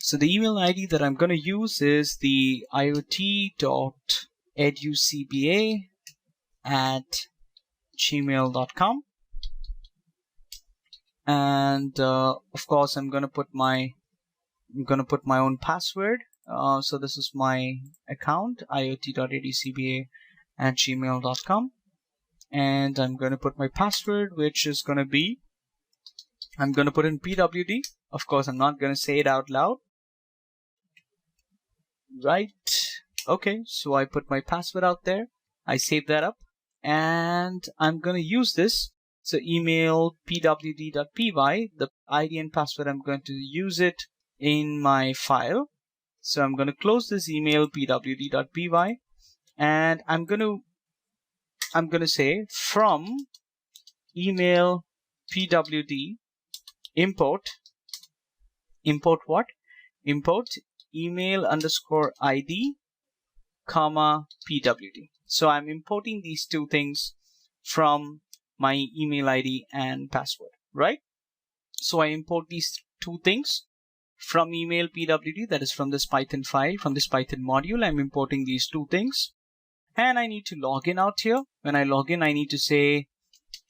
So the email ID that I'm going to use is the iot.educba@gmail.com, and of course I'm going to put my own password. So this is my account, iot.educba@gmail.com, and I'm going to put my password, which is going to be, I'm going to put in PWD. Of course, I'm not going to say it out loud. Right. Okay, so I put my password out there. I save that up, and I'm going to use this. So email pwd.py, the ID and password, I'm going to use it in my file. So I'm going to close this email pwd.py, and I'm going to say from email pwd import what? Import email underscore ID comma pwd. So I'm importing these two things from my email ID and password, right? So I import these two things from email pwd, that is from this Python file, from this Python module. I'm importing these two things, and I need to log in out here. When I log in, I need to say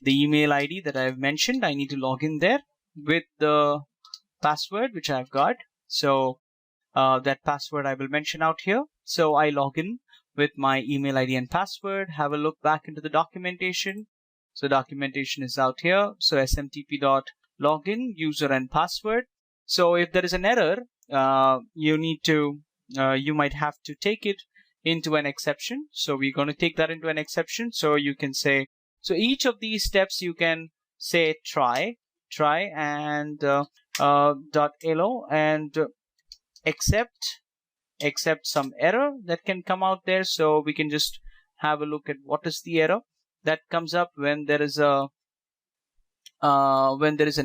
the email ID that I've mentioned. I need to log in there with the password which I've got. So that password I will mention out here. So I log in with my email ID and password. Have a look back into the documentation. So documentation is out here. So smtp.login, user and password. So if there is an error, you might have to take it into an exception. So we're going to take that into an exception. So you can say, so each of these steps you can say try and .elo and except some error that can come out there. So we can just have a look at what is the error that comes up when there is an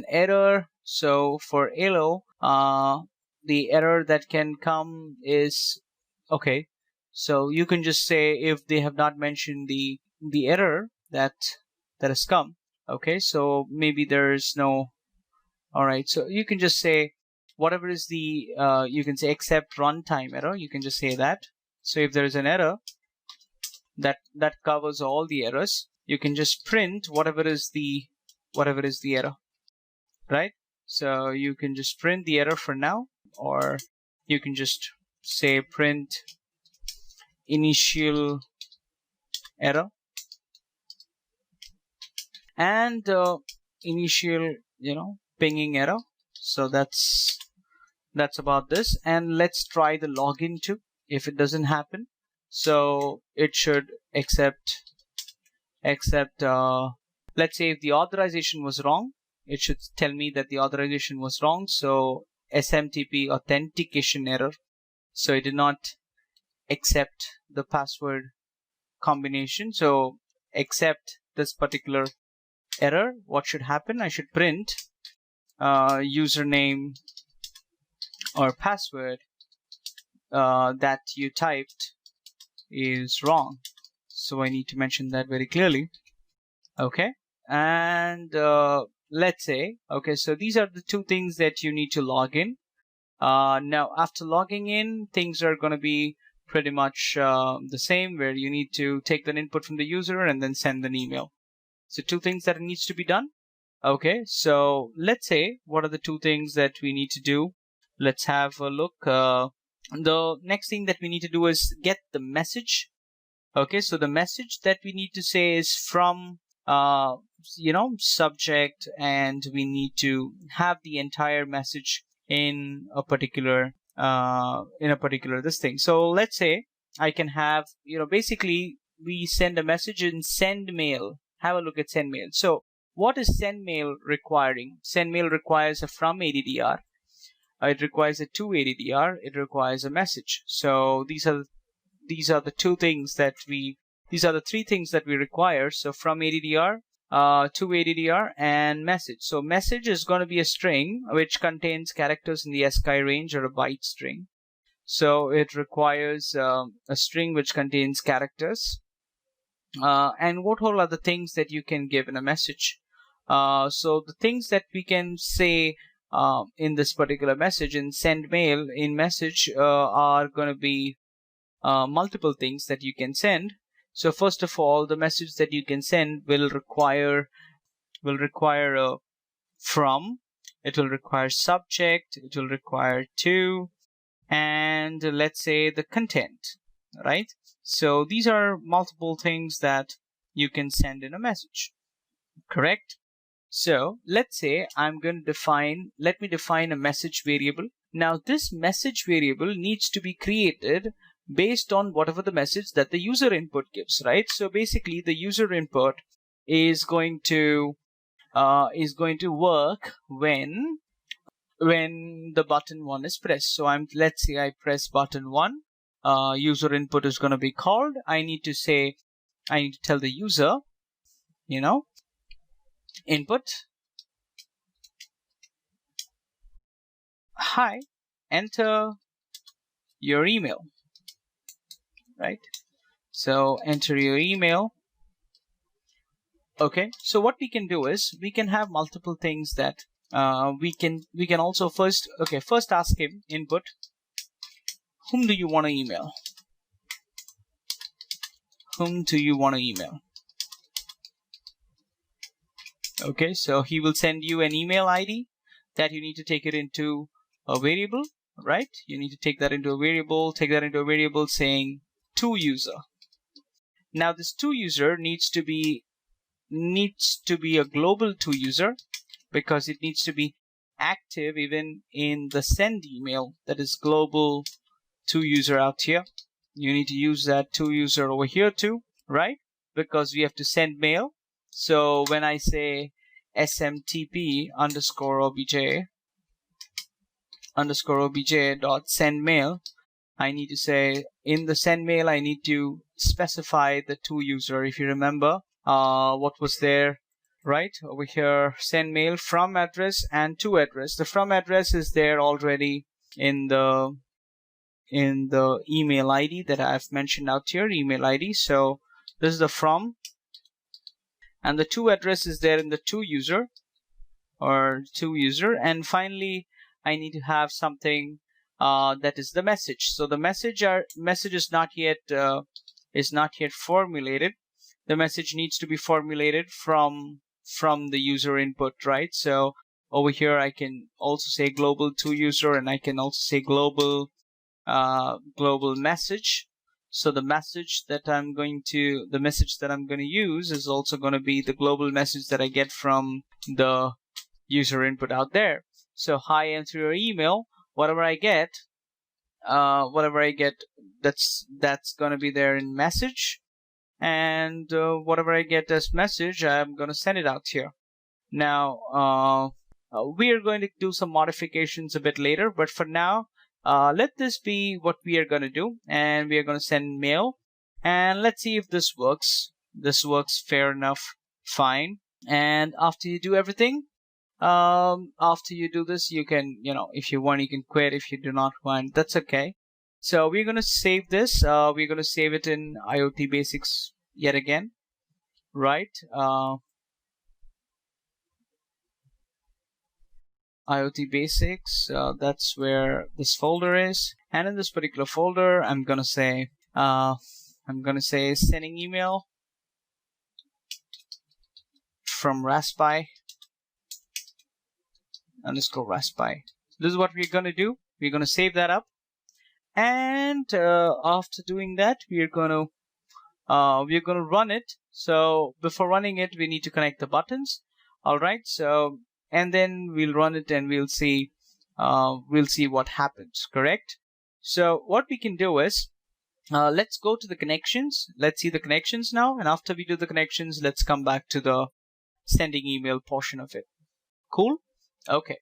error. So for elo, the error that can come is, okay, so you can just say if they have not mentioned the error that has come. Okay, so maybe there's no, all right, so you can just say whatever is the you can say except runtime error. You can just say that. So if there is an error that covers all the errors, you can just print whatever is the error, right? So you can just print the error for now, or you can just say print initial error and initial pinging error. So that's about this. And let's try the login too. If it doesn't happen, so it should accept let's say if the authorization was wrong, it should tell me that the authorization was wrong. So SMTP authentication error. So it did not accept the password combination. So accept this particular error. What should happen? I should print username or password that you typed is wrong. So I need to mention that very clearly. Okay, and let's say, okay, so these are the two things that you need to log in. Now after logging in, things are going to be pretty much the same, where you need to take an input from the user and then send an email. So two things that needs to be done. Okay, so let's say what are the two things that we need to do. Let's have a look. The next thing that we need to do is get the message. Okay, so the message that we need to say is from subject, and we need to have the entire message in a particular this thing. So let's say I can have, basically we send a message in send mail. Have a look at send mail. So what is send mail requiring? Send mail requires a from ADDR. It requires a to ADDR. It requires a message. So these are the two things that these are the three things that we require. So from ADDR, to ADDR, and message. So message is going to be a string which contains characters in the ASCII range, or a byte string. So it requires a string which contains characters. And what all are the things that you can give in a message? So the things that we can say in this particular message, in send mail, in message are going to be multiple things that you can send. So first of all, the message that you can send will require a from, it will require subject, it will require to, and let's say the content, right? So these are multiple things that you can send in a message, correct? So let's say I'm going to let me define a message variable. Now this message variable needs to be created based on whatever the message that the user input gives, right? So basically the user input is going to work when the button 1 is pressed. So let's say I press button 1, user input is going to be called. I need to tell the user, input, hi, enter your email, right? So enter your email. Okay, so what we can do is we can have multiple things that we can also first ask him, input, whom do you want to email? Whom do you want to email? Okay, so he will send you an email ID that you need to take it into a variable, right? You need to take that into a variable, saying to user. Now this to user needs to be a global to user, because it needs to be active even in the send email, that is global to user out here. You need to use that to user over here too, right? Because we have to send mail. So when I say SMTP _obj dot send mail, I need to say in the send mail I need to specify the to user. If you remember what was there, right over here, send mail from address and to address. The from address is there already in the email ID that I've mentioned out here, email ID. So this is the from, and the to address is there in the to user, and finally I need to have something that is the message. So the message is not yet formulated. The message needs to be formulated from the user input, right? So over here I can also say global to user, and I can also say global message. So the message that I'm going to use is also going to be the global message that I get from the user input out there. So hi, enter your email. Whatever I get, that's going to be there in message, and whatever I get as message, I'm going to send it out here. Now we are going to do some modifications a bit later, but for now, let this be what we are going to do, and we are going to send mail, and let's see if this works. This works fair enough, fine. And after you do everything, after you do this, you can, if you want, you can quit. If you do not want, that's okay. So we're going to save this. We're going to save it in IoT Basics yet again, right? IoT Basics, that's where this folder is, and in this particular folder I'm gonna say sending email from Raspberry _Raspberry. This is what we're gonna do. We're gonna save that up, and after doing that, we're gonna run it. So before running it, we need to connect the buttons. All right, so and then we'll run it and we'll see what happens, correct? So what we can do is let's go to the connections. Let's see the connections now, and after we do the connections, let's come back to the sending email portion of it. Cool? Okay.